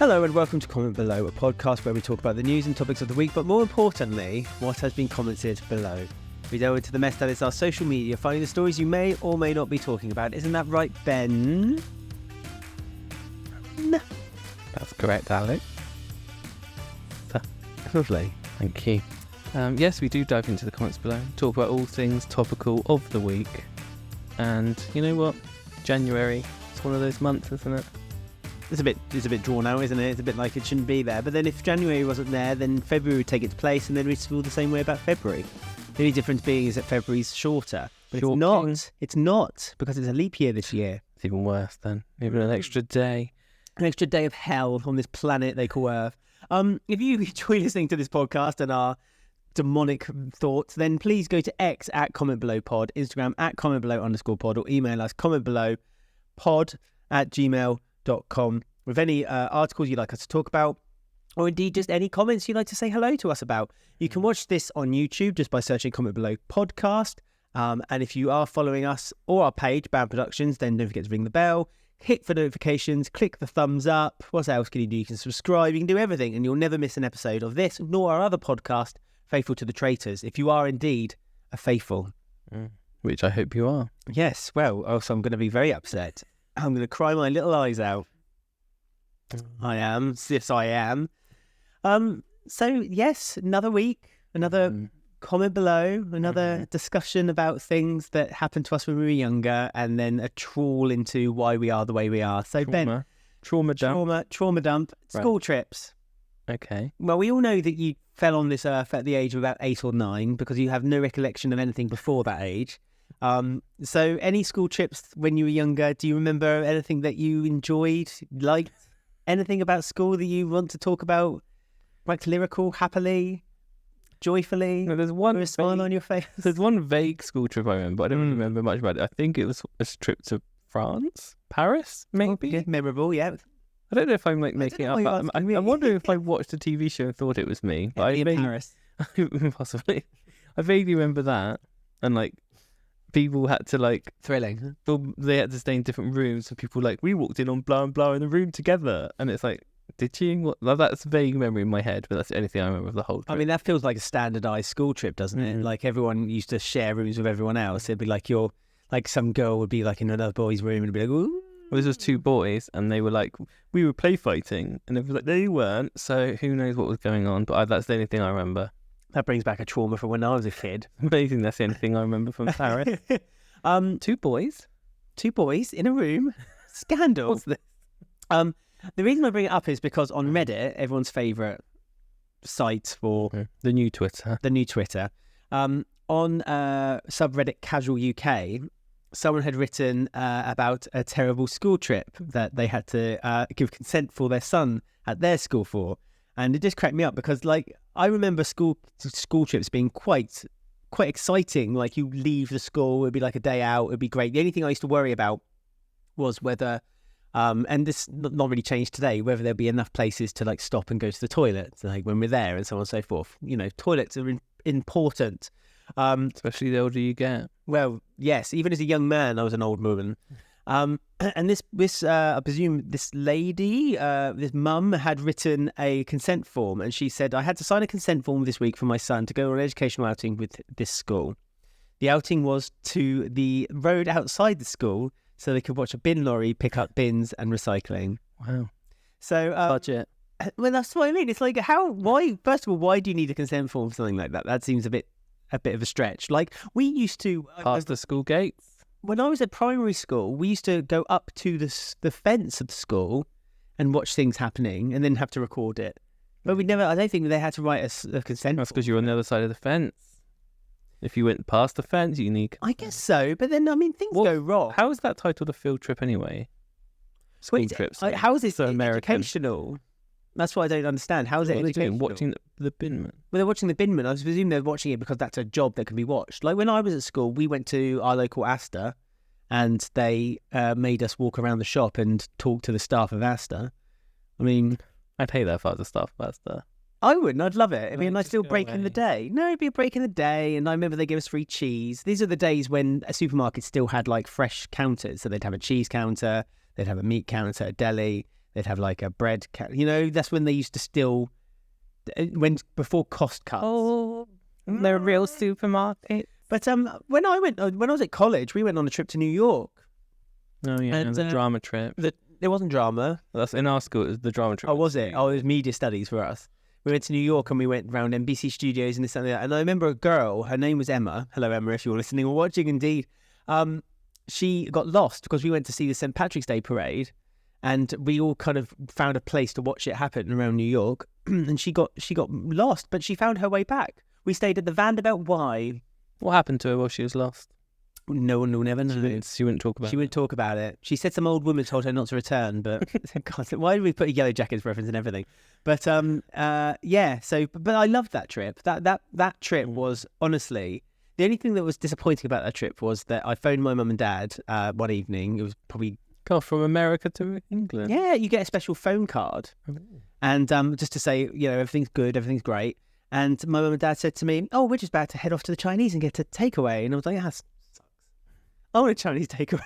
Hello and welcome to Comment Below, a podcast where we talk about the news and topics of the week, but more importantly, what has been commented below. We delve into the mess that is our social media, finding the stories you may or may not be talking about. Isn't that right, Ben? That's correct, Alex. Lovely. Thank you. Yes, we do dive into the comments below, talk about all things topical of the week. And you know what? January, it's one of those months, isn't it? It's a bit drawn out, isn't it? It's a bit like it shouldn't be there. But then if January wasn't there, then February would take its place, and then we'd feel the same way about February. The only difference being is that February's shorter. But it's not. It's not, because it's a leap year this year. It's even worse then. Even an extra day. An extra day of hell on this planet they call Earth. If you enjoy listening to this podcast and our demonic thoughts, then please go to X at Comment Below Pod, Instagram at Comment Below _pod, or email us commentbelowpod@gmail.com with any articles you'd like us to talk about, or indeed just any comments you'd like to say hello to us about. You can watch this on YouTube just by searching Comment Below Podcast. And if you are following us or our page, Band Productions, then don't forget to ring the bell, hit for notifications, click the thumbs up. What else can you do? You can subscribe, you can do everything, and you'll never miss an episode of this, nor our other podcast, Faithful to the Traitors, if you are indeed a faithful. Which I hope you are. Yes, well, also I'm going to be very upset. I'm going to cry my little eyes out. I am. Yes, I am. So, yes, another week, another comment below, another discussion about things that happened to us when we were younger, and then a trawl into why we are the way we are. So, Ben, Trauma dump. School trips. Okay. Well, we all know that you fell on this earth at the age of about 8 or 9 because you have no recollection of anything before that age. So any school trips when you were younger, do you remember anything that you enjoyed, liked, anything about school that you want to talk about, like lyrical, happily, joyfully? No, there's one with a smile on your face. There's one vague school trip I remember, but I don't really remember much about it. I think it was a trip to France, Paris, maybe. Yeah, memorable, yeah. I don't know if I'm like making it up. I'm wondering if I watched a TV show and thought it was me. But in Paris. Possibly. I vaguely remember that. And like, people had to like... Thrilling. They had to stay in different rooms. So people like, we walked in on blah and blah in the room together. And it's like, did you? Well, that's a vague memory in my head, but that's the only thing I remember of the whole trip. I mean, that feels like a standardised school trip, doesn't it? Like everyone used to share rooms with everyone else. It'd be like some girl would be like in another boy's room and be like, ooh. Well, this was 2 boys, and they were like, we were play fighting, and it was like, they weren't, so who knows what was going on, but that's the only thing I remember. That brings back a trauma from when I was a kid. Amazing, that's the only thing I remember from Paris. 2 boys? 2 boys in a room. Scandal. What's this? The reason I bring it up is because on Reddit, everyone's favourite site for... The new Twitter. On subreddit Casual UK... someone had written about a terrible school trip that they had to give consent for their son at their school for. And it just cracked me up because, like, I remember school trips being quite exciting. Like, you leave the school, it'd be like a day out, it'd be great. The only thing I used to worry about was whether, and this not really changed today, whether there'd be enough places to, like, stop and go to the toilet, like, when we're there and so on and so forth. You know, toilets are important. Especially the older you get. Well, yes. Even as a young man, I was an old woman. And this I presume this lady, this mum, had written a consent form, and she said, I had to sign a consent form this week for my son to go on an educational outing with this school. The outing was to the road outside the school so they could watch a bin lorry pick up bins and recycling. Wow. So budget. Well, that's what I mean. It's like, why? First of all, why do you need a consent form for something like that? That seems a bit of a stretch. Like, we used to... Past the school gates? When I was at primary school, we used to go up to the fence of the school and watch things happening and then have to record it. But I don't think they had to write a consent. That's because you're on the other side of the fence. If you went past the fence, you need... I guess so, but then, I mean, things go wrong. How is that titled a field trip anyway? School trips. How is it so American? Educational? That's what I don't understand. How is it educational? Watching the binman. Well, they're watching the binman. I presume they're watching it because that's a job that can be watched. Like when I was at school, we went to our local Asda, and they made us walk around the shop and talk to the staff of Asda. I mean, I'd hate that if I was the staff of Asda. I wouldn't. I'd love it. I mean, I'd still break away. in the day. No, it'd be a break in the day. And I remember they gave us free cheese. These are the days when a supermarket still had like fresh counters. So they'd have a cheese counter, they'd have a meat counter, a deli. They'd have like a bread, that's when they used to still, before cost cuts. Oh, they're a real supermarket. But when I was at college, we went on a trip to New York. Oh yeah, And, the drama trip. It wasn't drama. That's in our school. It was the drama trip. Oh, was it? Oh, it was media studies for us. We went to New York and we went around NBC Studios and this and that. And I remember a girl, her name was Emma. Hello, Emma, if you're listening or watching, indeed. She got lost because we went to see the St. Patrick's Day parade, and we all kind of found a place to watch it happen around New York. And she got lost, but she found her way back. We stayed at the Vanderbilt Y. What happened to her while she was lost? No one will never know. She wouldn't talk about it. She wouldn't talk about it. She said some old woman told her not to return, but God, why did we put a Yellow Jackets reference and everything? But yeah. So, but I loved that trip. That trip was honestly the only thing that was disappointing about that trip was that I phoned my mum and dad one evening. It was probably from America to England. Yeah, you get a special phone card, and just to say everything's good, everything's great. And my mum and dad said to me, "Oh, we're just about to head off to the Chinese and get a takeaway," and I was like, "That sucks. I want a Chinese takeaway."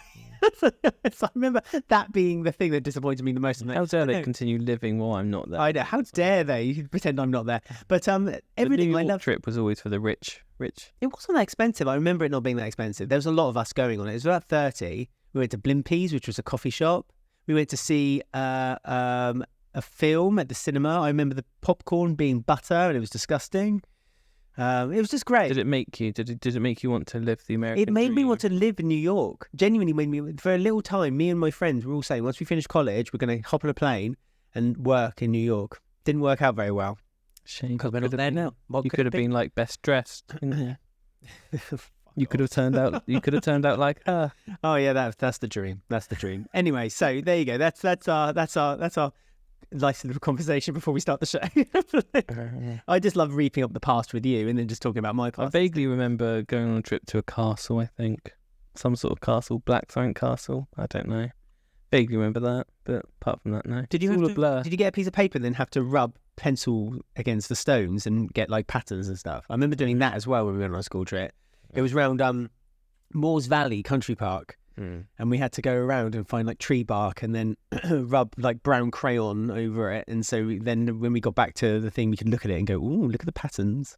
So I remember that being the thing that disappointed me the most. How dare they continue living while I'm not there? I know. How dare they pretend I'm not there? But everything the I New York loved. trip was always for the rich. It wasn't that expensive. I remember it not being that expensive. There was a lot of us going on it. It was about 30. We went to Blimpie's, which was a coffee shop. We went to see a film at the cinema. I remember the popcorn being butter, and it was disgusting. It was just great. Did it make you want to live the American It made dream? me want to live in New York. Genuinely made me, for a little time, me and my friends were all saying, once we finish college, we're going to hop on a plane and work in New York. Didn't work out very well. Shame. Because we're not there now. You could have been like best dressed. You could have turned out. You could have turned out like her. Oh yeah, that's the dream. That's the dream. Anyway, so there you go. That's our nice little conversation before we start the show. I just love reaping up the past with you and then just talking about my past. I vaguely remember going on a trip to a castle. I think some sort of castle, Blackthorn Castle. I don't know. Vaguely remember that, but apart from that, no. Did you It's have all a blur. Did you get a piece of paper and then have to rub pencil against the stones and get like patterns and stuff? I remember doing that as well when we went on a school trip. It was around Moores Valley Country Park, and we had to go around and find like tree bark and then rub like brown crayon over it. And so then when we got back to the thing, we could look at it and go, "Ooh, look at the patterns."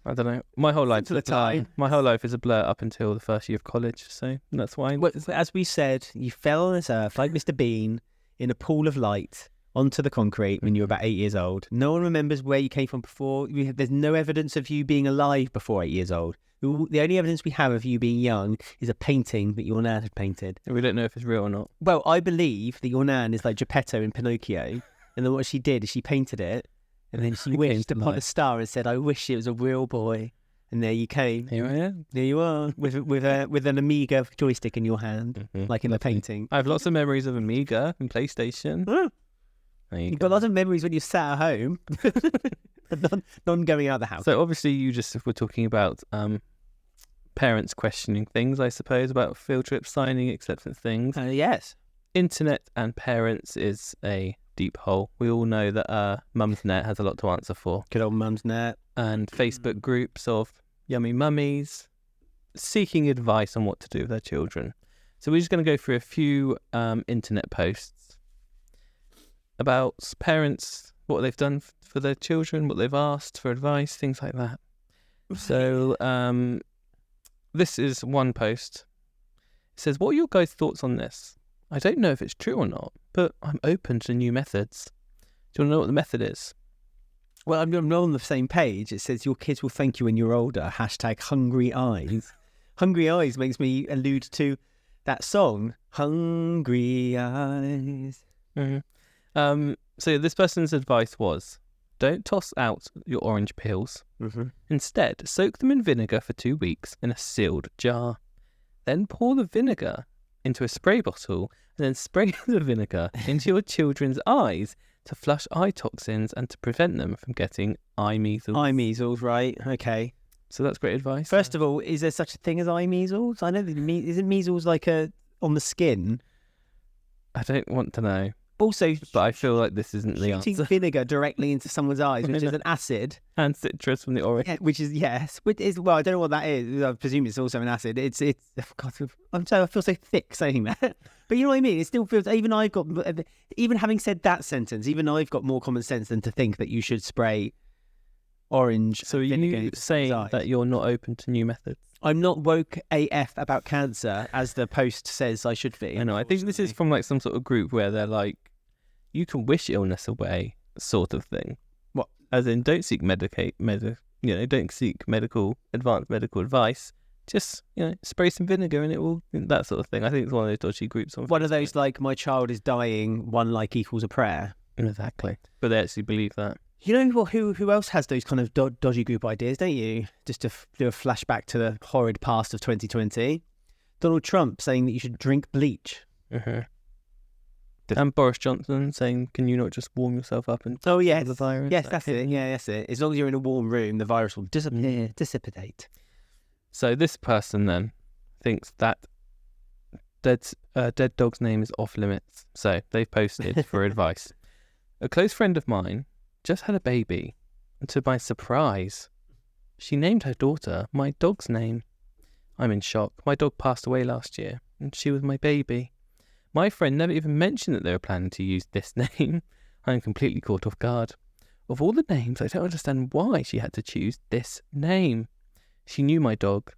I don't know. My whole life Simple time. My whole life is a blur up until the first year of college, so that's why. Well, as we said, you fell on this earth like Mr. Bean in a pool of light onto the concrete when you were about 8 years old. No one remembers where you came from before. There's no evidence of you being alive before 8 years old. The only evidence we have of you being young is a painting that your nan had painted. We don't know if it's real or not. Well, I believe that your nan is like Geppetto in Pinocchio, and then what she did is she painted it, and then she wished upon a star and said, "I wish it was a real boy." And there you came. Here I am. There you are, with an Amiga joystick in your hand, like in the painting. I have lots of memories of Amiga and PlayStation. You've got lots of memories when you sat at home, non going out of the house. So obviously you just were talking about parents questioning things, I suppose, about field trips, signing acceptance things. Yes. Internet and parents is a deep hole. We all know that Mumsnet has a lot to answer for. Good old Mumsnet. And Facebook groups of yummy mummies seeking advice on what to do with their children. So we're just going to go through a few internet posts about parents, what they've done for their children, what they've asked for advice, things like that. So this is one post. It says, "What are your guys' thoughts on this? I don't know if it's true or not, but I'm open to new methods. Do you want to know what the method is?" Well, I'm not on the same page. It says, "Your kids will thank you when you're older." #hungry eyes. Hungry eyes makes me allude to that song, Hungry Eyes. Mm-hmm. So this person's advice was, don't toss out your orange peels. Mm-hmm. Instead, soak them in vinegar for 2 weeks in a sealed jar. Then pour the vinegar into a spray bottle and then spray the vinegar into your children's eyes to flush eye toxins and to prevent them from getting eye measles. Eye measles, right? Okay. So that's great advice. First of all, is there such a thing as eye measles? I know that isn't measles like on the skin? I don't want to know. Also, But I feel like this isn't the shooting answer. vinegar directly into someone's eyes, which is an acid. And citrus from the orange. Yeah, which is well, I don't know what that is. I presume it's also an acid. It's. Oh God, I feel so thick saying that. But you know what I mean. It still feels. Even having said that sentence, even I've got more common sense than to think that you should spray orange. So are you saying that you're not open to new methods? I'm not woke AF about cancer, as the post says I should be. I know. I think this is from like some sort of group where they're like, you can wish illness away, sort of thing. What? As in, don't seek don't seek advanced medical advice. Just spray some vinegar and it will, that sort of thing. I think it's one of those dodgy groups on. One of those like, my child is dying, one like equals a prayer. Exactly. But they actually believe that. You know who else has those kind of dodgy group ideas, don't you? Just to do a flashback to the horrid past of 2020. Donald Trump saying that you should drink bleach. Uh-huh. And Boris Johnson saying, can you not just warm yourself up and yes, the virus? Yes, that's it. Yeah, that's it. As long as you're in a warm room, the virus will dissipate. So this person then thinks that dead dog's name is off limits. So they've posted for advice. A close friend of mine just had a baby, and to my surprise, she named her daughter my dog's name. I'm in shock. My dog passed away last year, and she was my baby. My friend never even mentioned that they were planning to use this name. I'm completely caught off guard. Of all the names, I don't understand why she had to choose this name. She knew my dog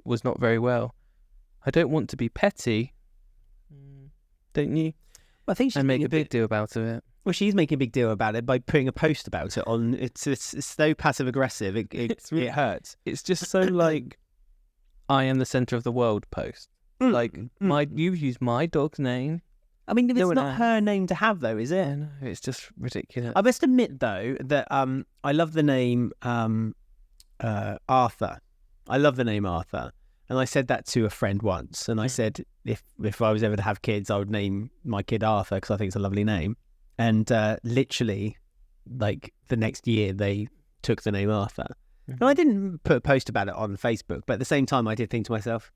was not very well. I don't want to be petty, don't you? Well, I think she's make a big deal about it. Well, she's making a big deal about it by putting a post about it on. It's so passive aggressive. It hurts. It's just so like, I am the centre of the world post. You've used my dog's name. I mean, it's not her name to have, though, is it? No, it's just ridiculous. I must admit, though, that I love the name Arthur. I love the name Arthur, and I said that to a friend once. And I said, if I was ever to have kids, I would name my kid Arthur because I think it's a lovely name. And literally, like the next year, they took the name Arthur. And I didn't put a post about it on Facebook, but at the same time, I did think to myself,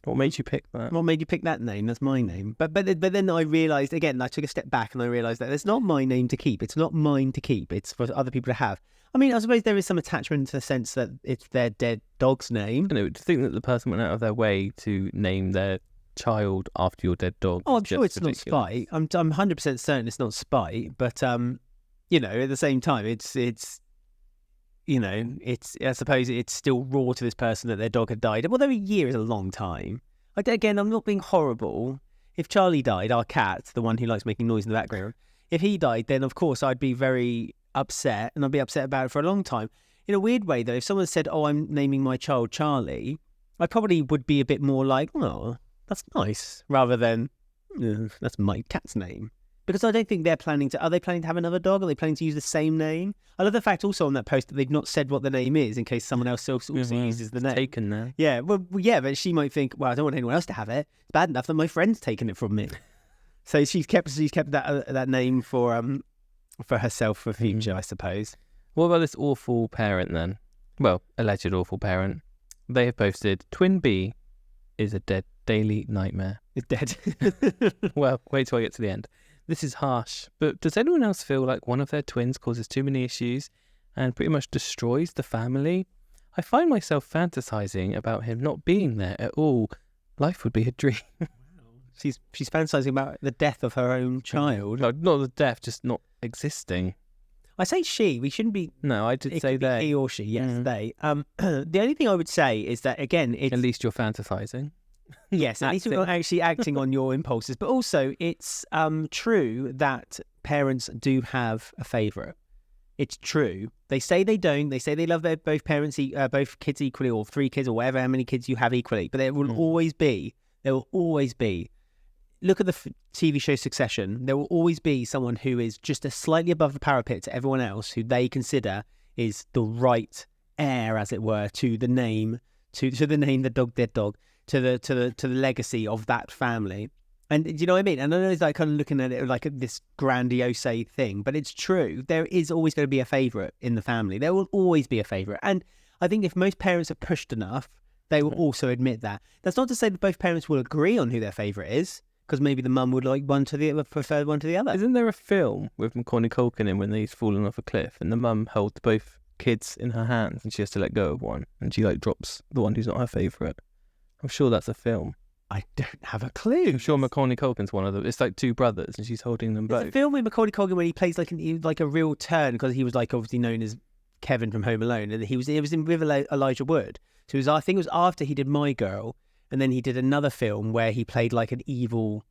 what made you pick that? What made you pick that name? That's my name. But then I realised, again, I took a step back and I realised that it's not my name to keep. It's not mine to keep. It's for other people to have. I mean, I suppose there is some attachment to the sense that it's their dead dog's name. I know, to think that the person went out of their way to name their child after your dead dog. Oh, I'm sure it's not spite. I'm 100% certain it's not spite. But, at the same time, it's I suppose it's still raw to this person that their dog had died. Although a year is a long time. Again, I'm not being horrible. If Charlie died, our cat, the one who likes making noise in the background, if he died, then of course I'd be very upset, and I'd be upset about it for a long time. In a weird way, though, if someone said, "Oh, I'm naming my child Charlie," I probably would be a bit more like, "Oh, that's nice," rather than, "That's my cat's name." Because I don't think they're planning to... Are they planning to have another dog? Are they planning to use the same name? I love the fact also on that post that they've not said what the name is in case someone else also uses the name. Taken now. Yeah, well, yeah, but she might think, well, I don't want anyone else to have it. It's bad enough that my friend's taken it from me. So she's kept that name for herself for future, I suppose. What about this awful parent then? Well, alleged awful parent. They have posted, Twin B is a dead daily nightmare. It's dead. Well, wait till I get to the end. This is harsh, but does anyone else feel like one of their twins causes too many issues and pretty much destroys the family? I find myself fantasizing about him not being there at all. Life would be a dream. She's fantasizing about the death of her own child. No, not the death, just not existing. I say she. We shouldn't be... No, I did say they. He or she, yes, they. The only thing I would say is that, again... At least you're fantasizing. Yes, at least you're not actually acting on your impulses. But also, it's true that parents do have a favourite. It's true. They say they don't. They say they love their both kids equally, or 3 kids, or whatever, how many kids you have equally. But there will always be. Look at the TV show Succession. There will always be someone who is just a slightly above the parapet to everyone else, who they consider is the right heir, as it were, to the name, to the name, the dog, dead dog. To the legacy of that family. And do you know what I mean? And I know it's like kind of looking at it like this grandiose thing, but it's true. There is always going to be a favourite in the family. There will always be a favourite. And I think if most parents are pushed enough, they will also admit that. That's not to say that both parents will agree on who their favourite is, because maybe the mum would like prefer one to the other. Isn't there a film with Macaulay Culkin in when he's fallen off a cliff and the mum holds both kids in her hands and she has to let go of one and she like drops the one who's not her favourite? I'm sure that's a film. I don't have a clue. I'm sure Macaulay Culkin's one of them. It's like two brothers and she's holding them both. There's a film with Macaulay Culkin when he plays like a real turn, because he was like obviously known as Kevin from Home Alone, and he was in with Elijah Wood. So I think it was after he did My Girl, and then he did another film where he played like an evil,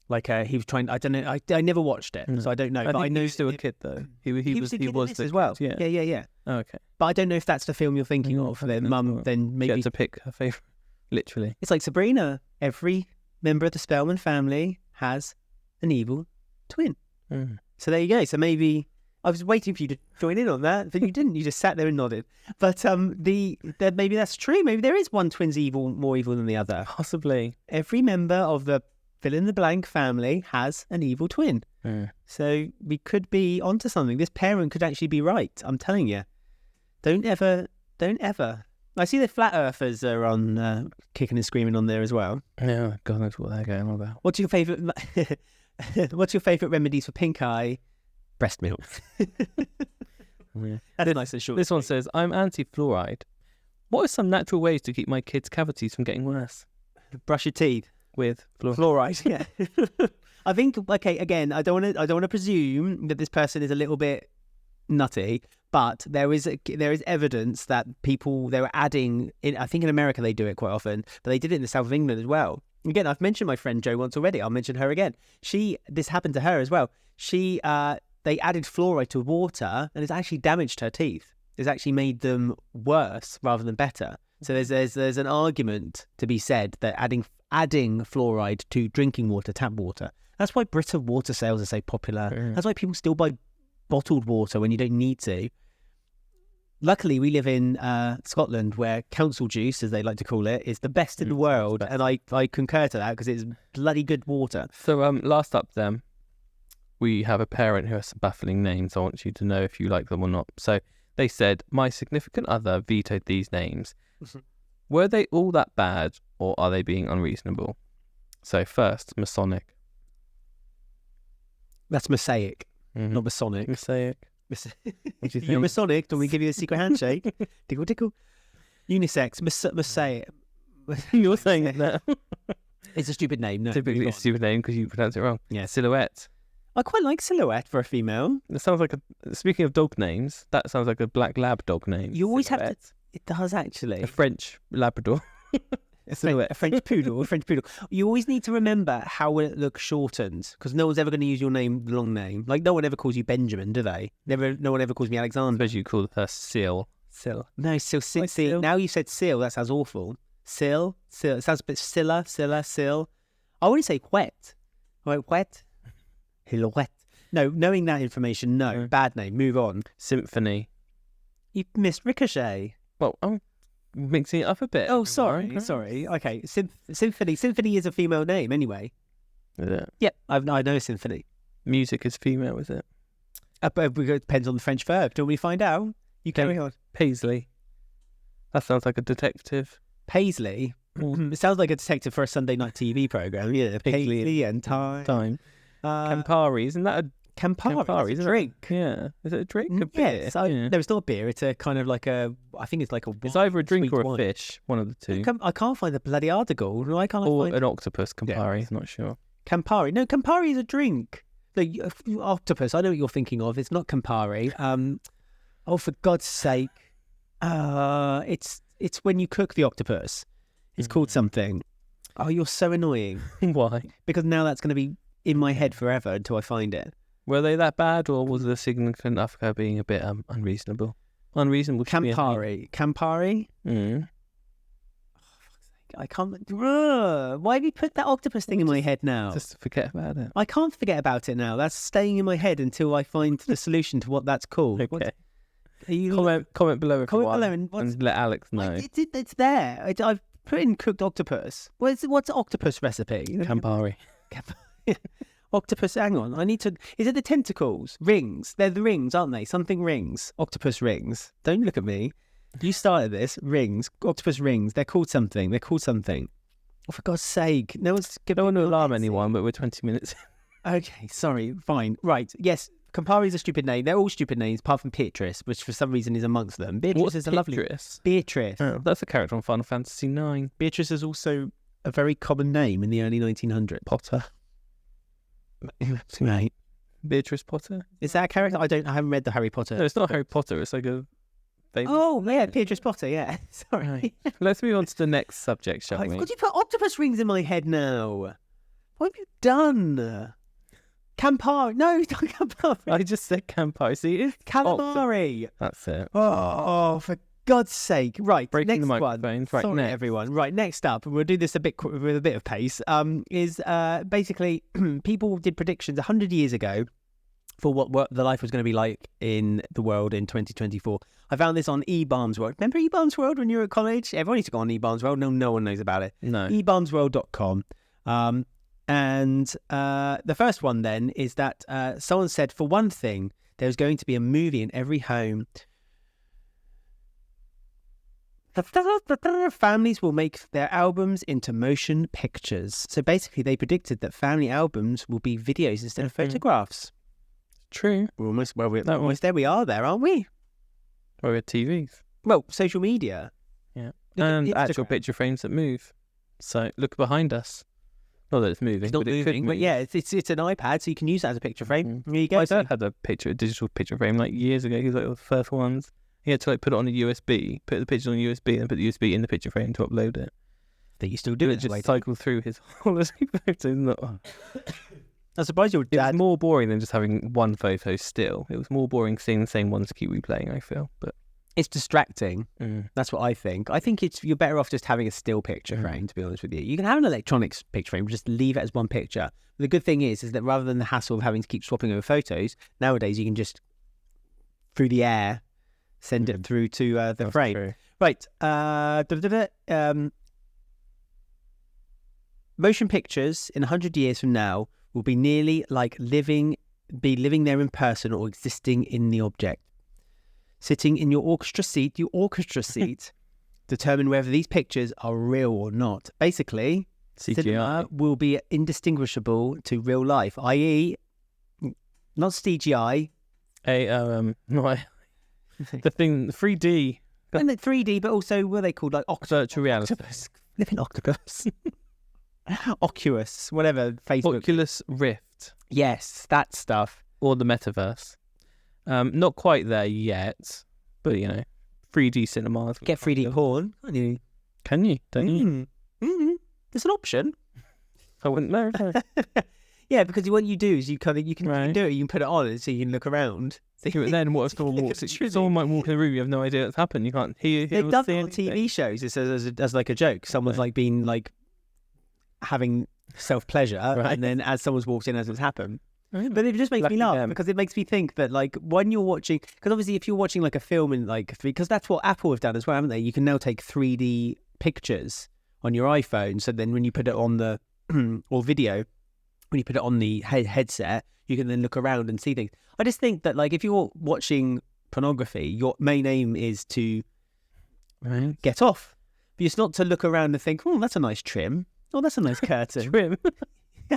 he was trying. I don't know. I never watched it, so I don't know. I but I know he was still a kid though. He was this the as well. kid, yeah. Yeah. Oh, okay. But I don't know if that's the film you're thinking of. Then mum, then maybe she had to pick her favourite. Literally, it's like Sabrina. Every member of the Spellman family has an evil twin. So there you go. So maybe I was waiting for you to join in on that, but you didn't. You just sat there and nodded. But maybe that's true. Maybe there is one twin's more evil than the other. Possibly. Every member of the fill-in-the-blank family has an evil twin. So we could be onto something. This parent could actually be right. I'm telling you. Don't ever. I see the flat earthers are on kicking and screaming on there as well. Yeah, God knows what they're going on about. What's your favourite? What's your favourite remedies for pink eye? Breast milk. Yeah. That's nice and short. This one says, I'm anti-fluoride. What are some natural ways to keep my kids' cavities from getting worse? Brush your teeth With fluoride. Yeah. I think, okay, again, I don't want to presume that this person is a little bit nutty, but there is evidence that they were adding in. I think in America they do it quite often, but they did it in the south of England as well. Again, I've mentioned my friend Jo once already. I'll mention her again. This happened to her as well. They added fluoride to water, and it's actually damaged her teeth. It's actually made them worse rather than better. So there's an argument to be said that adding fluoride to drinking water, tap water. That's why Brita water sales are so popular. That's why people still buy bottled water when you don't need to. Luckily, we live in Scotland, where council juice, as they like to call it, is the best in the world, and I concur to that because it's bloody good water. So last up then, we have a parent who has some baffling names. I want you to know if you like them or not. So they said, my significant other vetoed these names. Were they all that bad, or are they being unreasonable? So first, Masonic. That's Mosaic, not Masonic. Mosaic. What do you think? You're Masonic. Don't we give you a secret handshake? Tickle, tickle. Unisex. Mosaic. You're saying it now. It's a stupid name. No, Typically a stupid name because you pronounce it wrong. Yeah. Silhouette. I quite like Silhouette for a female. It sounds like speaking of dog names, that sounds like a black lab dog name. You always Silhouette. have to. It does actually. A French Labrador. A French poodle. You always need to remember how it looks shortened, because no one's ever going to use your name, the long name. Like no one ever calls you Benjamin, do they? No one ever calls me Alexander. Suppose you call her Sil. No, Sil. Now you said Sil. That sounds awful. Sil. It sounds a bit Silla. I wouldn't say wet. Right, wet. Hillouette. No, knowing that information, no. Bad name. Move on. Symphony. You missed Ricochet. Well, I'm mixing it up a bit. Oh, sorry. Okay, Symphony. Symphony is a female name anyway. Is it? Yep, I know Symphony. Music is female, is it? But it depends on the French verb. Don't we find out? You carry on. Paisley. That sounds like a detective. Paisley? It sounds like a detective for a Sunday night TV programme. Yeah, Paisley and Time. Campari, isn't that a Campari? It's a drink. Yeah. Is it a drink? A beer? Yes. No, it's not a beer. It's a kind of like I think it's like a wine. It's either a drink or a wine. fish, one of the two. I can't find the bloody article. Why can't I or find an octopus, Campari, I'm not sure. Campari. No, Campari is a drink. The octopus, I know what you're thinking of. It's not Campari. Oh, for God's sake. It's when you cook the octopus. It's called something. Oh, you're so annoying. Why? Because now that's going to be in my head forever until I find it. Were they that bad, or was the significant of her being a bit unreasonable? Unreasonable. Campari. I can't. Why have you put that octopus thing in my head now? Just forget about it. I can't forget about it now. That's staying in my head until I find the solution to what that's called. Okay. Comment below if you want, and let Alex know. It's there. I've put in cooked octopus. What's octopus recipe? Campari. Octopus, hang on. Is it the tentacles? Rings. They're the rings, aren't they? Something rings. Octopus rings. Don't look at me. You started this. Rings. Octopus rings. They're called something. Oh, for God's sake. No one's I don't want to alarm anyone, but we're 20 minutes. Okay, sorry. Fine. Right. Yes, Campari is a stupid name. They're all stupid names, apart from Beatrice, which for some reason is amongst them. Beatrice What's is a lovely... Beatrice? Beatrice. Oh, that's a character on Final Fantasy IX. Beatrice is also a very common name in the early 1900s. Potter. Right. Beatrice Potter? Is that a character? I haven't read the Harry Potter. No, it's not Harry Potter. It's like a... Oh, yeah, Beatrice Potter, yeah. Sorry. Right. Let's move on to the next subject, shall we? God, you put octopus rings in my head now. What have you done? Campari. No, it's not Campari. I just said Campari. See, it's Calamari. That's it. Oh, for God's sake. Right, Breaking next the one. microphones. Right, Sorry, next. everyone. Right, next up, and we'll do this with a bit of pace, is basically people did predictions 100 years ago for what the life was going to be like in the world in 2024. I found this on eBalms World. Remember eBalms World when you were at college? Everyone used to go on eBalms World. No one knows about it. No. eBalmsworld.com. And the first one then is that someone said, for one thing, there's going to be a movie in every home. Families will make their albums into motion pictures. So basically, they predicted that family albums will be videos instead of photographs. True. We're almost there. We are there, aren't we? Well, we had TVs. Well, social media. Yeah. Look at And Instagram. actual picture frames that move. So look behind us. Not that it's moving. It's not but it could moving, move. but yeah, it's an iPad, so you can use that as a picture frame. There you go. My dad had a digital picture frame like years ago. He was like the first ones. He had to like put it on a USB, put the picture on a USB, and put the USB in the picture frame to upload it. That you still do it. Just cycle through his holiday photos. I'm surprised your It dad. was more boring than just having one photo still. It was more boring seeing the same ones keep replaying, I feel. But It's distracting. That's what I think. I think you're better off just having a still picture frame, to be honest with you. You can have an electronics picture frame, just leave it as one picture. But the good thing is that rather than the hassle of having to keep swapping over photos, nowadays you can just, through the air, send it through to the frame. True. Right. Motion pictures in 100 years from now will be nearly like living there in person or existing in the object. Sitting in your orchestra seat, determine whether these pictures are real or not. Basically, cinema will be indistinguishable to real life, i.e., not CGI. The thing, 3D. And 3D, but also what are they called? Like virtual reality. Living octopus. Oculus, whatever, Facebook. Oculus Rift. Yes, that stuff. Or the metaverse. Not quite there yet, but 3D cinemas. Get 3D porn, can't you? Can you? Don't you? There's an option. I wouldn't know. Yeah, because what you do is you can Right. you can do it. You can put it on so you can look around. But then what if someone walks? Someone might walk in the room. You have no idea what's happened. You can't hear. They've done it on TV shows. It's as like a joke. Someone's like been like having self pleasure, and then as someone's walked in, as it's happened. But it just makes me laugh because it makes me think that like when you're watching, because obviously if you're watching like a film in like because that's what Apple have done as well, haven't they? You can now take 3D pictures on your iPhone. So then when you put it on the or video, when you put it on the headset, you can then look around and see things. I just think that like if you're watching pornography, your main aim is to get off. But it's not to look around and think, oh, that's a nice trim. Oh, that's a nice curtain. Trim.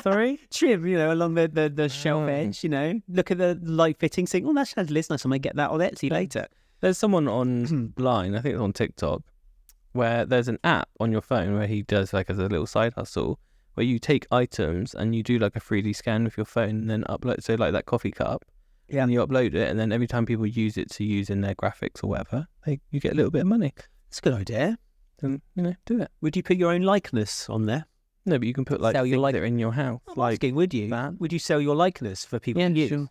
Sorry? Trim, along the shelf edge, Look at the light fitting, think, oh, that sounds nice. I might get that on Etsy later. There's someone online, I think it's on TikTok, where there's an app on your phone where he does like as a little side hustle, where you take items and you do like a 3D scan with your phone and then upload, so like that coffee cup, and you upload it, and then every time people use it to use in their graphics or whatever, you get a little bit of money. That's a good idea. And, do it. Would you put your own likeness on there? No, but you can put like things that are in your house. Would you? That. Would you sell your likeness for people to use? Sure.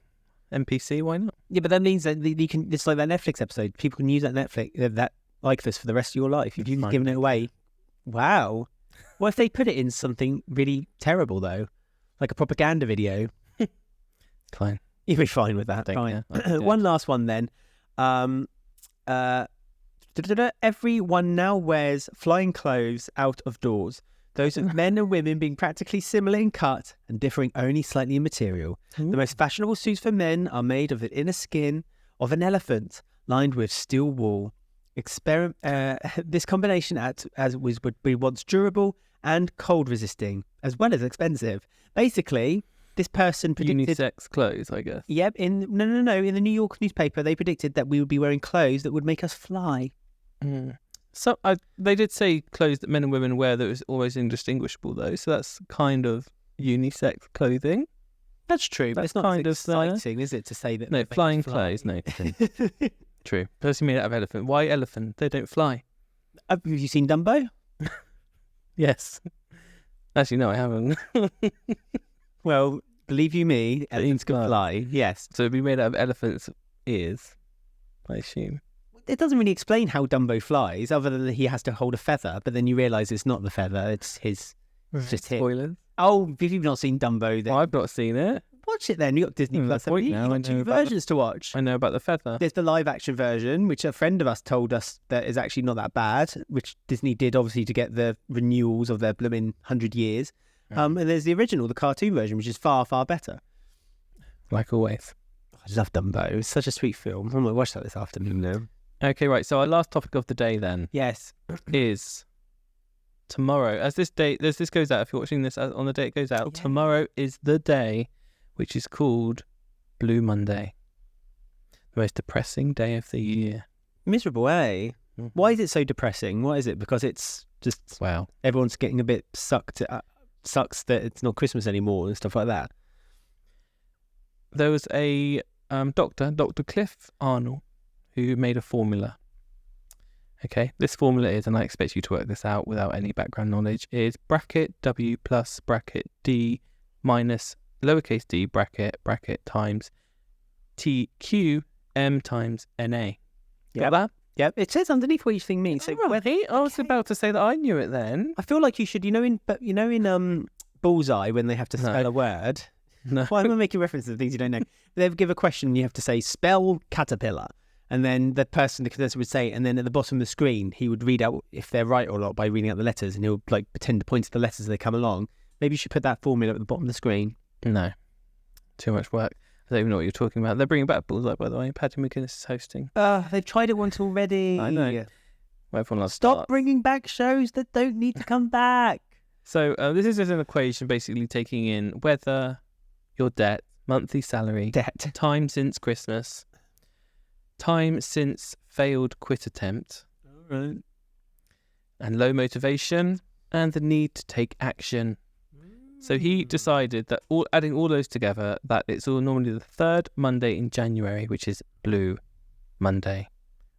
NPC, why not? Yeah, but that means that you can. It's like that Netflix episode. People can use that likeness for the rest of your life. If you've given it away, wow. What if they put it in something really terrible though, like a propaganda video? Fine. You'd be fine with that. Fine. One last one then. Everyone now wears flying clothes out of doors. Those of men and women being practically similar in cut and differing only slightly in material. Ooh. The most fashionable suits for men are made of the inner skin of an elephant lined with steel wool. This combination would be once durable and cold resisting, as well as expensive. Basically, this person predicted... Unisex clothes, I guess. Yep, in the New York newspaper, they predicted that we would be wearing clothes that would make us fly. So they did say clothes that men and women wear that was always indistinguishable, though. So that's kind of unisex clothing. That's true, but That's it's not kind of exciting, is it, to say that... No, they make us flying fly? clothes. No, true. Person made out of elephant. Why elephant? They don't fly. Have you seen Dumbo? Yes. Actually, no, I haven't. Well, believe you me, elephants can fly. fly. Yes. So it'd be made out of elephant's ears, I assume. It doesn't really explain how Dumbo flies, other than that he has to hold a feather, but then you realise it's not the feather, it's his... It's just him. Spoilers. Oh, if you've not seen Dumbo, then Well, I've not seen it. watch it then. You got Disney Plus. that's right You've now, got I two know about the- versions to watch. I know about the feather. There's the live action version, which a friend of us told us that is actually not that bad, which Disney did obviously to get the renewals of their blooming 100 years. And there's the original, the cartoon version, which is far, far better. Like always. I just love Dumbo. It's such a sweet film. I'm going to watch that this afternoon now. Okay, right. So our last topic of the day then Yes. is tomorrow. As this goes out, if you're watching this on the day it goes out, Yeah. tomorrow is the day which is called Blue Monday. The most depressing day of the year. Miserable, eh? Mhm. Why is it so depressing? What is it? Because it's just Wow. everyone's getting a bit sucks that it's not Christmas anymore and stuff like that. There was a doctor, Dr. Cliff Arnold, who made a formula. Okay, this formula is, and I expect you to work this out without any background knowledge, is bracket W plus bracket D minus lowercase d bracket times TQ M times NA. Got that? Yep. It says underneath what each thing means. So whether, I was about to say that I knew it then. I feel like you should, in Bullseye when they have to spell a word. No. Why am I making references to things you don't know? They give a question and you have to say spell caterpillar, and then the contestant would say, and then at the bottom of the screen he would read out if they're right or not by reading out the letters, and he'll like pretend to point to the letters as they come along. Maybe you should put that formula at the bottom of the screen. No. Too much work. I don't even know what you're talking about. They're bringing back Bullseye, by the way. Paddy McGuinness is hosting. They've tried it once already. I know. Well, everyone loves Stop darts. bringing back shows that don't need to come back. So this is just an equation basically taking in weather, your debt, monthly salary, Debt. time since Christmas, time since failed quit attempt, All right. and low motivation, and the need to take action. So he decided that adding all those together, that it's all normally the third Monday in January, which is Blue Monday.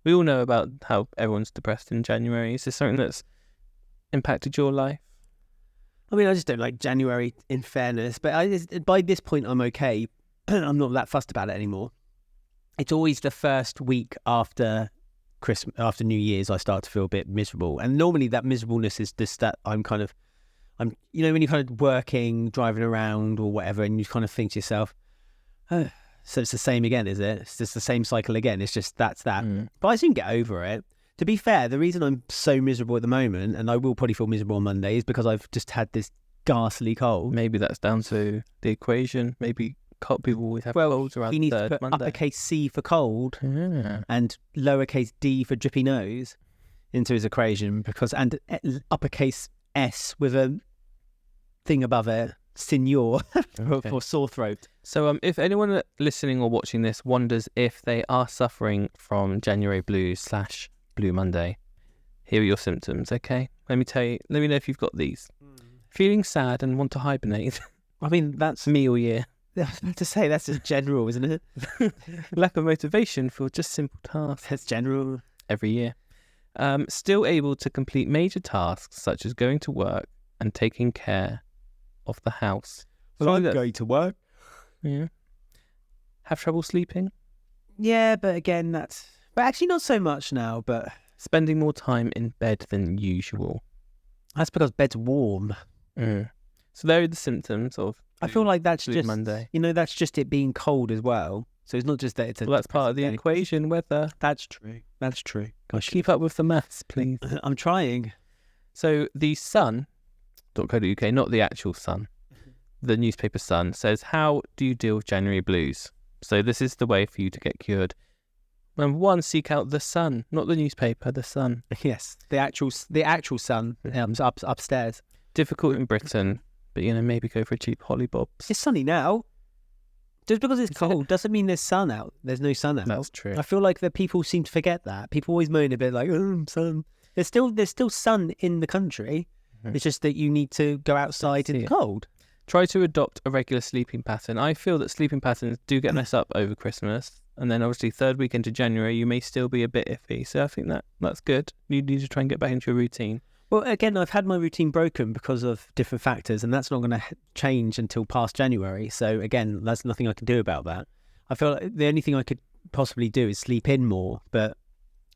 We all know about how everyone's depressed in January. Is this something that's impacted your life? I mean, I just don't like January, in fairness, but by this point, I'm okay. I'm not that fussed about it anymore. It's always the first week after Christmas, after New Year's, I start to feel a bit miserable. And normally that miserableness is just that I'm when you're kind of working, driving around or whatever, and you kind of think to yourself, oh, so it's the same again, is it? It's just the same cycle again. It's just that's that. But I soon get over it. To be fair, the reason I'm so miserable at the moment, and I will probably feel miserable on Monday, is because I've just had this ghastly cold. Maybe that's down to the equation. Maybe people always have colds around He the needs to third put Monday. uppercase C for cold Yeah. and lowercase d for drippy nose into his equation, and uppercase S with a thing above it, signor, Okay. for sore throat. So if anyone listening or watching this wonders if they are suffering from January blues / Blue Monday, here are your symptoms, okay? Let me know if you've got these. Feeling sad and want to hibernate. I mean, that's Me all year. I was about to say, that's just general, isn't it? Lack of motivation for just simple tasks That's general. every year. Still able to complete major tasks such as going to work and taking care of the house. Well, I'm Surely going to work. Yeah. Have trouble sleeping? Yeah, but again, but actually not so much now, but Spending more time in bed than usual. that's because bed's warm. So there are the symptoms of I feel like that's Blue just, Monday. that's just it being cold as well. So it's not just that it's Well, that's part of the depressing day. equation, weather. That's true. That's true. Gosh, Keep up with the maths, please. I'm trying. So the Sun.co.uk, not the actual Sun, the newspaper Sun, says, how do you deal with January blues? So this is the way for you to get cured. Number one, seek out the Sun, not the newspaper, the Sun. Yes, the actual sun upstairs. difficult in Britain, but maybe go for a cheap hollybobs. It's sunny now. Just because it's cold doesn't mean there's sun out. There's no sun out. That's true. I feel like that people seem to forget that. People always moan a bit like, "Oh, sun." There's still sun in the country. Mhm. It's just that you need to go outside in the cold. Try to adopt a regular sleeping pattern. I feel that sleeping patterns do get messed up over Christmas, and then obviously third week into January you may still be a bit iffy. So I think that's good. You need to try and get back into your routine. Well, again, I've had my routine broken because of different factors, and that's not going to change until past January. So again, there's nothing I can do about that. I feel like the only thing I could possibly do is sleep in more, but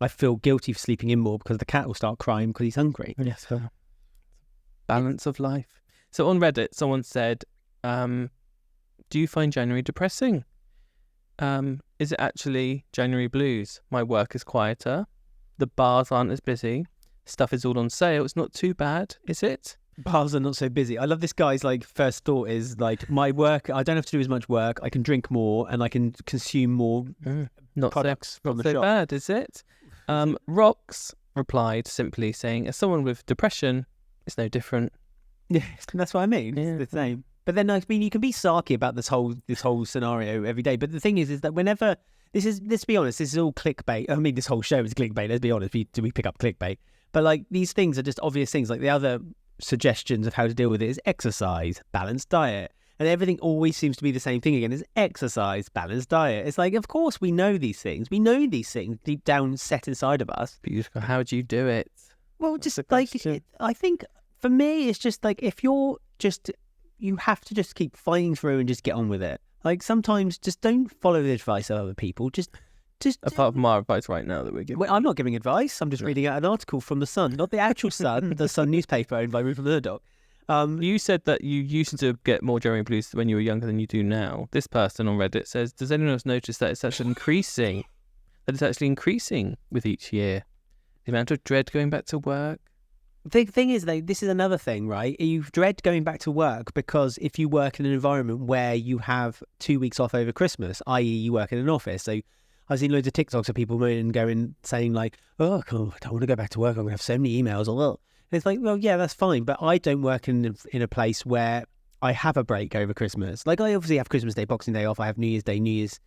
I feel guilty for sleeping in more because the cat will start crying because he's hungry. Yes, balance of life. So on Reddit, someone said, do you find January depressing? Is it actually January blues? My work is quieter. The bars aren't as busy. Stuff is all on sale. It's not too bad, is it? Bars are not so busy. I love this guy's first thought is my work. I don't have to do as much work. I can drink more and I can consume more products from the so shop. Bad, is it? Rox replied simply saying, as someone with depression, it's no different. Yeah, that's what I mean. Yeah. It's the same. But then you can be sarky about this whole scenario every day. But the thing is that whenever let's be honest, this is all clickbait. I mean, this whole show is clickbait. Let's be honest. We pick up clickbait. But these things are just obvious things. Like the other suggestions of how to deal with it is exercise, balanced diet, and everything always seems to be the same thing again. Is exercise, balanced diet. It's like, of course we know these things. We know these things deep down set inside of us. But you just go, how do you do it? Well, just I think for me, it's just if you're you have to just keep fighting through and just get on with it. Sometimes just don't follow the advice of other people. Just apart from our advice right now that we're giving. Well, I'm not giving advice. I'm just reading out an article from The Sun, not the actual Sun, the Sun newspaper owned by Rupert Murdoch. You said that you used to get more January blues when you were younger than you do now. This person on Reddit says, does anyone else notice that it's actually increasing? That it's actually increasing with each year? The amount of dread going back to work? The thing is, though, this is another thing, right? You dread going back to work because if you work in an environment where you have 2 weeks off over Christmas, i.e. you work in an office, so I've seen loads of TikToks of people moaning and saying oh, God, I don't want to go back to work. I'm going to have so many emails. And it's well, yeah, that's fine. But I don't work in a place where I have a break over Christmas. I obviously have Christmas Day, Boxing Day off. I have New Year's Day, New Year's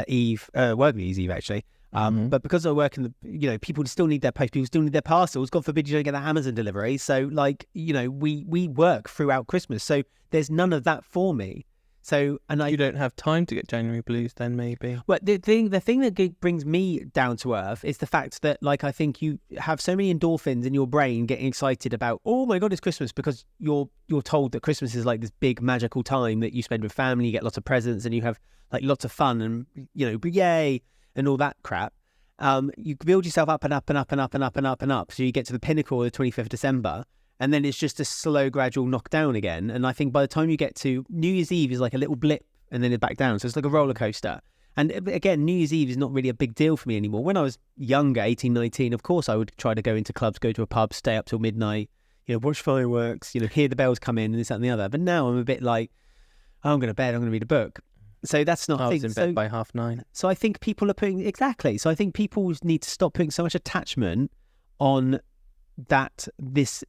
Eve, New Year's Eve, actually. But because I work in people still need their post, people still need their parcels. God forbid you don't get that Amazon delivery. So we work throughout Christmas. So there's none of that for me. So, you don't have time to get January blues then, maybe. Well, the thing that brings me down to earth is the fact that, I think you have so many endorphins in your brain getting excited about, oh my God, it's Christmas, because you're told that Christmas is this big magical time that you spend with family, you get lots of presents, and you have lots of fun, and yay, and all that crap. You build yourself up and up and up and up and up and up and up, so you get to the pinnacle of the 25th of December. And then it's just a slow, gradual knockdown again. And I think by the time you get to New Year's Eve is a little blip and then it's back down. So it's like a roller coaster. And again, New Year's Eve is not really a big deal for me anymore. When I was younger, 18, 19, of course I would try to go into clubs, go to a pub, stay up till midnight, watch fireworks, hear the bells come in and this, that and the other. But now I'm a bit I'm going to bed, I'm going to read a book. So that's not I was in bed by 9:30. So I think people are So I think people need to stop putting so much attachment on that this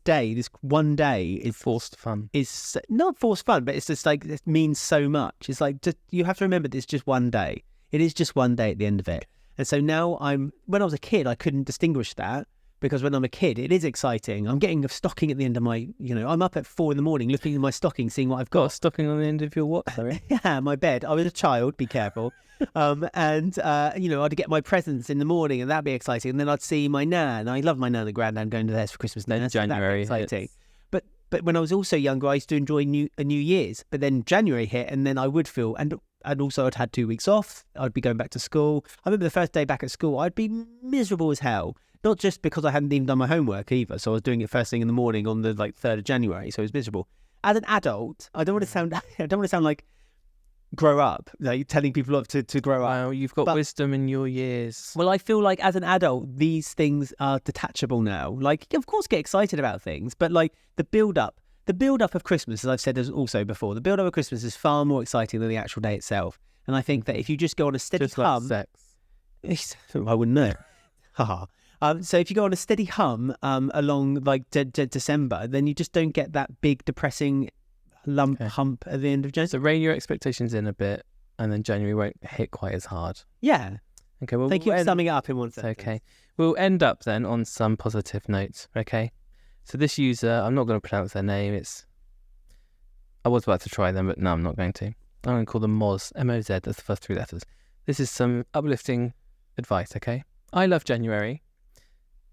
day, this one day is forced fun. Is not forced fun, but it's just it means so much. It's you have to remember that it's just one day. It is just one day at the end of it. And so now when I was a kid, I couldn't distinguish that, because when I'm a kid, it is exciting. I'm getting a stocking at the end of my, I'm up at 4 a.m, looking at my stocking, seeing what I've got. Got a stocking on the end of your what, sorry? Yeah, my bed. I was a child, be careful. I'd get my presents in the morning, and that'd be exciting. And then I'd see my nan. I love my nan and granddad going to theirs for Christmas. Then January exciting. But when I was also younger, I used to enjoy New Year's. But then January hit, and then I would feel, and also I'd had 2 weeks off. I'd be going back to school. I remember the first day back at school, I'd be miserable as hell. Not just because I hadn't even done my homework either. So I was doing it first thing in the morning on the 3rd of January. So it was miserable. As an adult, I don't want to sound like grow up, telling people up to grow up. Wow, you've got wisdom in your years. Well, I feel like as an adult, these things are detachable now. Of course, get excited about things, but the build up of Christmas, as I've said also before, the build up of Christmas is far more exciting than the actual day itself. And I think that if you just go on a steady just like sex. I wouldn't know. Haha. So if you go on a steady hum along like December, then you just don't get that big depressing hump at the end of January. So rein your expectations in a bit, and then January won't hit quite as hard. Yeah. Okay. Well, Thank you for summing it up in one sentence. Okay. We'll end up then on some positive notes. Okay. So this user, I'm not going to pronounce their name. I was about to try them, but no, I'm not going to. I'm going to call them Moz, M-O-Z, that's the first 3 letters. This is some uplifting advice, okay? I love January.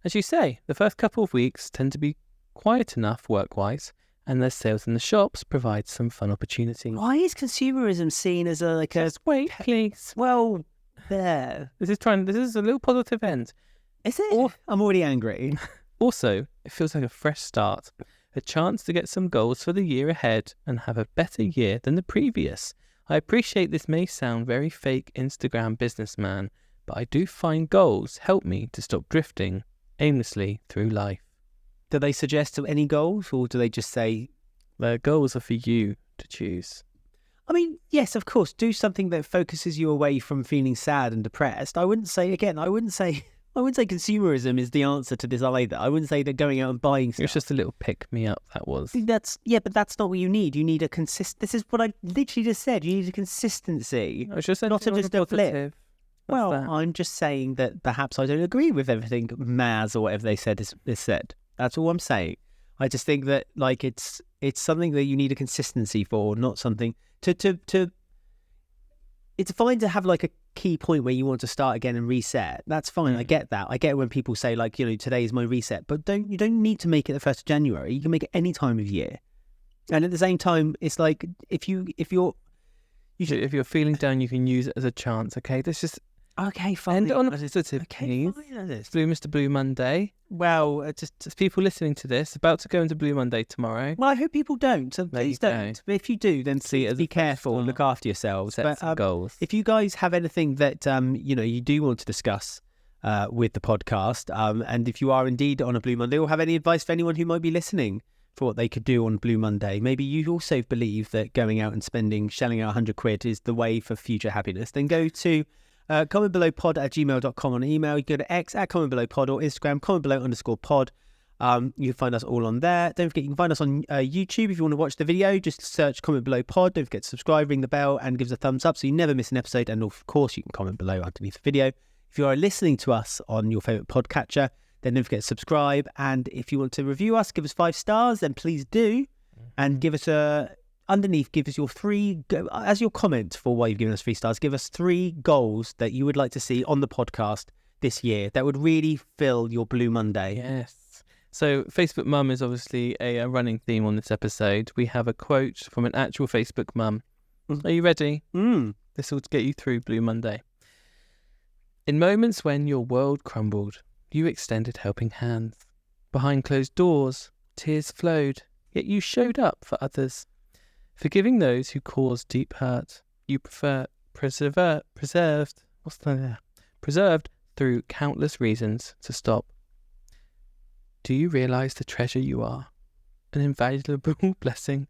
As you say, the first couple of weeks tend to be quiet enough work-wise, and their sales in the shops provide some fun opportunities. Why is consumerism seen as Just wait, please. Well, there. This is a little positive end. Is it? I'm already angry. Also, it feels like a fresh start, a chance to get some goals for the year ahead and have a better year than the previous. I appreciate this may sound very fake Instagram businessman, but I do find goals help me to stop drifting aimlessly through life. Do they suggest any goals, or do they just say... The goals are for you to choose. I mean, yes, of course, do something that focuses you away from feeling sad and depressed. I wouldn't say consumerism is the answer to this either. I wouldn't say that going out and buying stuff. It was just a little pick-me-up, that was. But that's not what you need. You need a This is what I literally just said. You need a consistency. I was just not just a flip. Well, that. I'm just saying that perhaps I don't agree with everything Maz or whatever they said is said. That's all I'm saying. I just think that like it's something that you need a consistency for, not something to. It's fine to have like a key point where you want to start again and reset. That's fine. I get that. I get when people say like, today is my reset, but you don't need to make it the 1st of January. You can make it any time of year. And at the same time, it's like if you're feeling down, you can use it as a chance. Okay, this just okay. Fine. End on a positive. Okay, fine. Blue Mr. Blue Monday. Well, just people listening to this about to go into Blue Monday tomorrow. Well, I hope people don't. So please don't. But if you do, then be careful and look after yourselves. Set some goals. If you guys have anything that you do want to discuss with the podcast, and if you are indeed on a Blue Monday, or have any advice for anyone who might be listening for what they could do on Blue Monday, maybe you also believe that going out and shelling out 100 quid is the way for future happiness, then go to commentbelowpod@gmail.com on email. You go to X @commentbelowpod or Instagram commentbelow_pod. You can find us all on there. Don't forget you can find us on YouTube if you want to watch the video. Just search Comment Below Pod. Don't forget to subscribe, ring the bell, and give us a thumbs up so you never miss an episode. And of course, you can comment below underneath the video. If you are listening to us on your favourite podcatcher, then don't forget to subscribe. And if you want to review us, give us 5 stars, then please do. And give us underneath, give us your 3, as your comment for why you've given us 3 stars, give us 3 goals that you would like to see on the podcast this year that would really fill your Blue Monday. Yes. So Facebook Mum is obviously a running theme on this episode. We have a quote from an actual Facebook mum. Are you ready? This will get you through Blue Monday. In moments when your world crumbled, you extended helping hands. Behind closed doors, tears flowed, yet you showed up for others. Forgiving those who caused deep hurt, you preserved through countless reasons to stop. Do you realise the treasure you are? An invaluable blessing.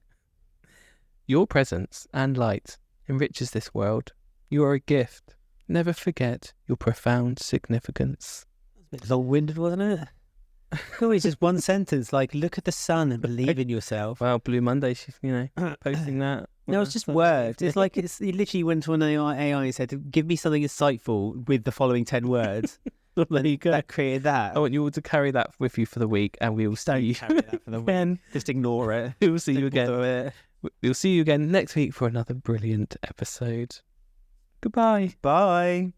Your presence and light enriches this world. You are a gift. Never forget your profound significance. It was long-winded, wasn't it? No, it's just one sentence, like, look at the sun and believe in yourself. Well, Blue Monday, she's, posting that. No, it's just words. It's like, he literally went to an AI and said, give me something insightful with the following 10 words. There you go. That created that. I want you all to carry that with you for the week, and we will see you carry that for the week. Just ignore it. We will see you again. We'll see you again next week for another brilliant episode. Goodbye. Bye.